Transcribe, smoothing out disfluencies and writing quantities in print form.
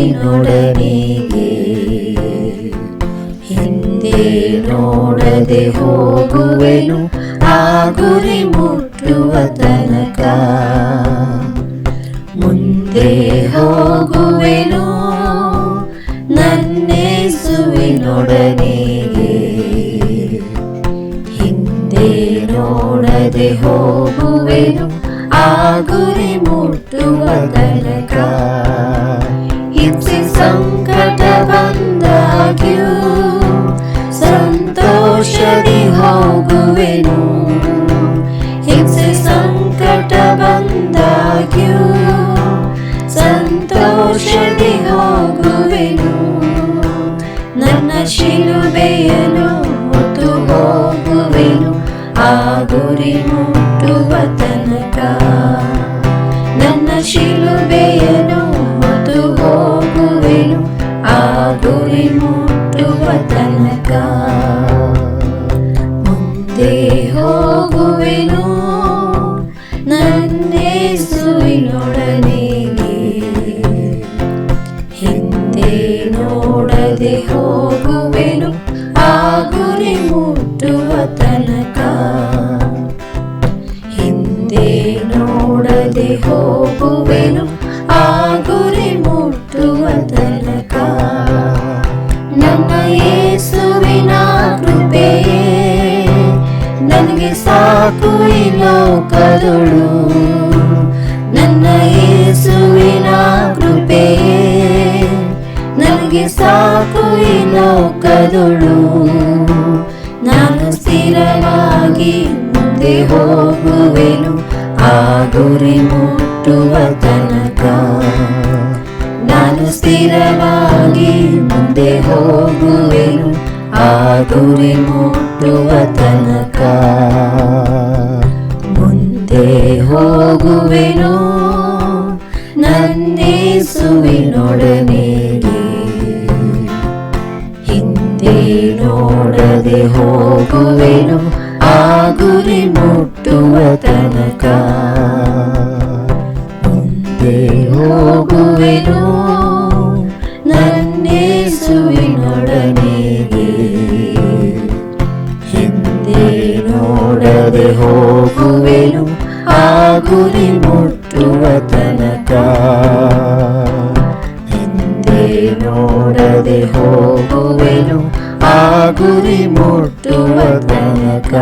ಯೇಸುವಿನೊಡನೆಗೆ ಹಿಂದೆ ನೋಡದೆ ಹೋಗುವೆನು ಆ ಗುರಿ ಮುಟ್ಟುವ ತನಕ. ಮುಂದೆ ಹೋಗುವೆನು ನನ್ನೇಸುವಿನೊಡನೆಗೆ ಹಿಂದೆ ನೋಡದೆ ಹೋಗುವೆನು ಆ ಗುರಿ ಮುಟ್ಟುವ ತನಕ. ಹಿಂಸೆ ಸಂಕಟ ಬಂದಾಗ್ಯೂ ಸಂತೋಷದಿ ಹೋಗುವೆನು. ಹಿಂಸೆ ಸಂಕಟ ಬಂದಾಗ್ಯೂ ಸಂತೋಷದಿ ಹೋಗುವೆನು. ನನ್ನ ಶಿಲುಬೆಯನ್ನು ಹೊತ್ತು ಹೋಗುವೆನು ಆ ಗುರಿ ಮುಟ್ಟುವ ತನಕ. ನನ್ನ ಶಿಲುಬೆಯನ್ನು ಹೊತ್ತು ಹೋಗುವೆನು ಆ ಗುರಿ ಮುಟ್ಟುವ ತನಕ. ಮುಂದೆ ಹೋಗುವೆನು ನನ್ನೇಸುವಿನೊಡನೆಗೆ ಹಿಂದೆ ನೋಡದೆ ಹೋಗುವೆನು ಆ ಗುರಿ ಮುಟ್ಟುವ ತನಕ. ಹಿಂದೆ ನೋಡದೆ ಹೋಗುವೆನು ಆ ಗುರಿ ಮುಟ್ಟುವ ತನಕ. ನನ್ನ ಯೇಸುವಿನ ಕೃಪೆಯೇ ನನಗೆ ಸಾಕು ಈ ಲೋಕದೊಳು. ನನ್ನ ಯೇಸುವಿನ ಕೃಪೆಯೇ ನನಗೆ ಸಾಕು ಈ ಲೋಕದೊಳು. ನಾನು ಸ್ಥಿರವಾಗಿ ಮುಂದೆ ಹೋಗುವೆನು ಆ ಗುರಿ ಮುಟ್ಟುವ ತನಕ. ನಾನು ಸ್ಥಿರವಾಗಿ ಮುಂದೆ ಹೋಗುವೆನು ಆ ಗುರಿ ಮುಟ್ಟುವ ತನಕ. ಮುಂದೆ ಹೋಗುವೆನು ನನ್ನೇಸುವಿನೊಡನೆಗೆ ಹಿಂದೆ ನೋಡದೆ ಹೋಗುವೆನು ಆ ಗುರಿ ಮುಟ್ಟುವ ತನಕ. ಮುಂದೆ ಹೋಗುವೆನು ನನ್ನೇಸುವಿನೊಡನೆಗೆ ಹಿಂದೆ ನೋಡದೆ ಹೋಗುವೆನು ಆ ಗುರಿ ಮುಟ್ಟುವ ತನಕ. ಹಿಂದೆ ನೋಡದೆ ಹೋಗುವೆನು ಆ ಗುರಿ ಮುಟ್ಟುವ ತನಕ.